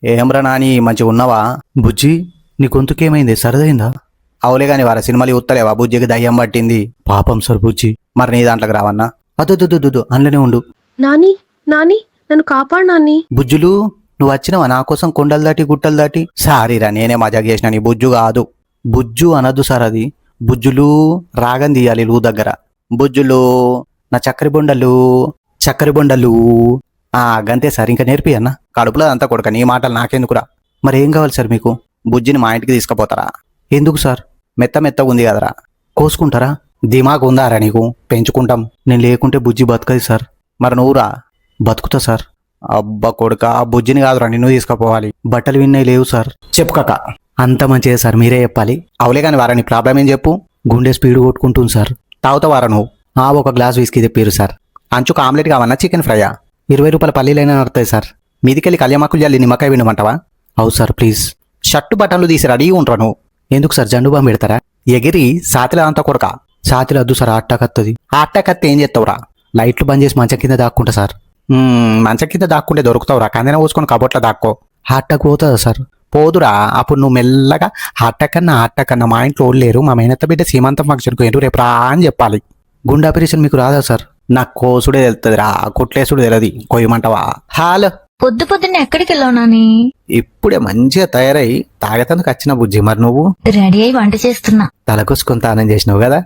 ఏమ్రా నాని మంచిగా ఉన్నావా? బుజ్జి నీ గొంతుకేమైంది? సరదైందా? అవులే గాని వారా సినిమాలు చూస్తలేవా? బుజ్జికి దయ్యం పట్టింది. పాపం సార్ బుజ్జి. మరి నీ దాంట్లోకి రావన్నా? అదొద్దు అందులోనే ఉండు. నాని నాని నన్ను కాపాడు నాని. బుజ్జులు నువ్వు వచ్చినవా నా కోసం? కొండలు దాటి గుట్టలు దాటి. సారీరా నేనే మజాక్ చేసిన, నీ బుజ్జు కాదు. బుజ్జు అనద్దు సార్, అది బుజ్జులు. రాగం తీయాలి లూ దగ్గర. బుజ్జులు నా చక్కరి బొండలు. గంతే సార్, ఇంకా నేర్పి అన్న. కడుపులో అంతా కొడుక, నీ మాటలు నాకెందుకురా? మరి ఏం కావాలి సార్ మీకు? బుజ్జిని మా ఇంటికి తీసుకుపోతారా? ఎందుకు సార్? మెత్తగా ఉంది కదరా, కోసుకుంటారా? దిమాగ్ ఉందారా నీకు? పెంచుకుంటాం. నేను లేకుంటే బుజ్జి బతకది సార్. మరి నువ్వురా? బతుకుతా సార్. అబ్బా కొడుక, బుజ్జిని కాదురా నిన్ను తీసుకుపోవాలి. బట్టలు విన్నాయి లేవు సార్. చెప్పుకక. అంత మంచిదే సార్, మీరే చెప్పాలి. అవలే కానీ వారా నీ ప్రాబ్లం ఏం చెప్పు? గుండె స్పీడ్ కొట్టుకుంటుంది సార్. తాగుతావారా నువ్వు? ఒక గ్లాస్ విస్కీ తెప్పిరు సార్. అంచుకు ఆమ్లెట్ కావన్నా చికెన్ ఫ్రైయా? 20 రూపాయల పల్లీలైనా నడుతాయి సార్. మీదికెళ్ళి కళ్యామాకులు జల్లి నిమ్మకాయ వినమంటావా? అవు సార్ ప్లీజ్. షర్టు బట్టలు తీసి రెడీ ఉంటాను. ఎందుకు సార్ జండు బాంబు పెడతారా? ఎగిరి సాతిలో అంతా కొడక. సాతిలో వద్దు సార్, అట్టాకత్తది. అట్టాకత్తి ఏం చేస్తావురా? లైట్లు బంద్ చేసి మంచం కింద దాక్కుంటా సార్. మంచం కింద దాక్కుంటే దొరుకుతావురా? కందెన పోసుకొని కబొట్ల దాక్కో. హార్ట్టాక్ పోతుందా సార్? పోదురా. అప్పుడు నువ్వు మెల్లగా హార్ట్టాకన్నా మా ఇంట్లో ఓడలేరు, మా మేనత్త బిడ్డ సీమంతం ఫంక్షన్కు ఏంటో రేపు రా అని చెప్పాలి. గుండె ఆపరేషన్ మీకు రాదా సార్? నాకు కోసుడే తెలుస్తుందిరా, కుట్లేసుడు తెలియదు. కొయ్యమంటావా? హాలో పొద్దున్న ఎక్కడికి వెళ్ళావు నాని? ఇప్పుడే మంచిగా తయారై తాగేతందుకు వచ్చిన బుజ్జి. మరి నువ్వు? రెడీ అయి వంట చేస్తున్నా. తలకొసుకొని తానం చేసినావు కదా?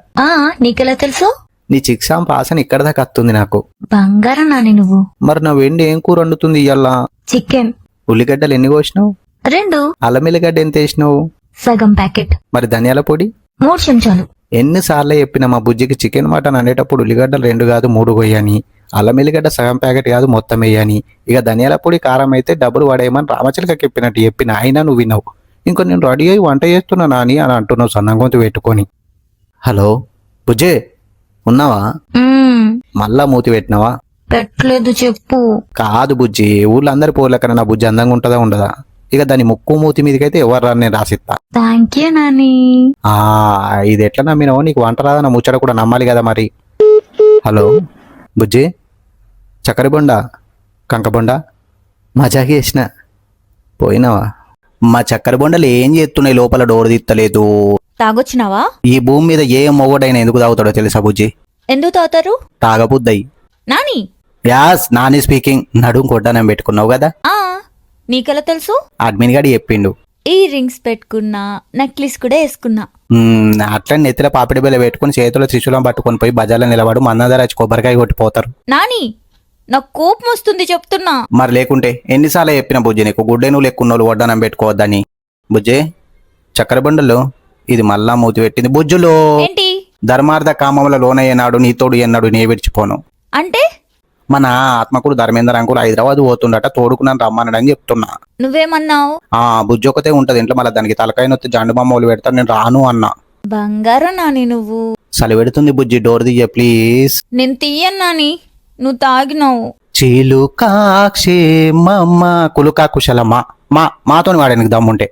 నీకెలా తెలుసు? నీ చిక్సాం పాసన ఇక్కడ దాకా వస్తుంది నాకు. బంగారం నాని నువ్వు. మరి నా వెండి ఏం కూర వండుతుంది ఇయ్యాల? చికెన్. ఉల్లిగడ్డలు ఎన్ని కోసినావు? 2. అల్లం ఎల్లిగడ్డ ఎంత వేసినావు? సగం ప్యాకెట్. మరి ధనియాల పొడి? 3 చెంచాలు. ఎన్నిసార్లు చెప్పినా మా బుజ్జికి చికెన్ మటన్ అనేటప్పుడు ఉల్లిగడ్డలు 2 కాదు 3 కొయ్యని, అల్లం ఎల్లిగడ్డ సగం ప్యాకెట్ కాదు మొత్తం వేయని, ఇక ధనియాల పొడి కారం అయితే డబ్బులు పడేయమని రామచిలక చెప్పినట్టు చెప్పిన అయినా నువ్వు విన్నావు. ఇంకో నేను రెడీ అయ్యి వంట చేస్తున్నా నాని అని అంటున్నావు సన్నం గొంతు పెట్టుకొని. హలో బుజ్జే, ఉన్నావా? మళ్ళా మూతి పెట్టినావా? పెట్టలేదు చెప్పు. కాదు బుజ్జి, ఊళ్ళో అందరి పోలేకన్నా నా బుజ్జి అందంగా ఉంటుందా ఉండదా? ఇక దాని ముక్కు మూతి మీదకైతే ఎవరు రాని నేను రాసిస్తా. Thank you Nani. ఇది ఎట్లా నమ్మినావు? నీకు వంట రాదన్న ముచ్చట కూడా నమ్మాలి కదా మరి. హలో బుజ్జి, చక్కరి బొండ కంకబొండ మజాకి వేసిన పోయినావా? మా చక్కరి బొండలు ఏం చేస్తున్నాయి? లోపల డోర్ తీస్తలేదు. తాగొచ్చినావా? ఈ భూమి మీద ఏ మొగడైనా ఎందుకు తాగుతాడో తెలుసా బుజ్జి? ఎందుకు తాగుతారు? తాగబుద్దయి. నాని. Yes Nani speaking. నడుం కొడ్డానం పెట్టుకున్నావు కదా? నీకెలా తెలుసు? అడ్మిన్ గాడు చెప్పిండు. ఇయర్ రింగ్స్ పెట్టుకున్నా, నెక్లెస్ కూడా వేసుకున్నా. అట్లా నెత్తిలో పాపిడి బిల్ల పెట్టుకుని చేతిలో త్రిశూలం పట్టుకొని పోయి బజార్లో నిలబడు మందర వచ్చి కొబ్బరికాయ కొట్టిపోతారు. నాని నాకు కోపం వస్తుంది చెప్తున్నా. మరి లేకుంటే ఎన్నిసార్లు చెప్పిన బుజ్జి నీకు గుడ్డే నువ్వు లెక్కున్నోళ్ళు వడ్డానం పెట్టుకోవద్దని. బుజ్జే చక్కెర బండల్లో ఇది మళ్ళా మూతి పెట్టింది. బుజ్జులో ఏంటి? ధర్మార్థ కామముల లోనయ్యనాడు నీతోడు ఎన్నాడు నే విడిచిపోను అంటే మన ఆత్మకుడు ధర్మేంద్ర అంకులు హైదరాబాద్ పోతుండట, తోడుకున్నాను రమ్మన్నాడని చెప్తున్నా. నువ్వేమన్నావు? బుజ్జి ఒకతే ఉంటది ఇంట్లో, మళ్ళీ దానికి తలకాయ నొత్తి జండు బొమ్మలు పెడతాను నేను రాను అన్నా. బంగారం నాని నువ్వు. సలి పెడుతుంది బుజ్జి, డోర్ దియ్య ప్లీజ్. నేను తీయను నాని, నువ్వు తాగినావు. చిలుకాక్షే మమ్మ కులుకా కుశలమ్మ మాతోని వాడడానికి దమ్ముంటే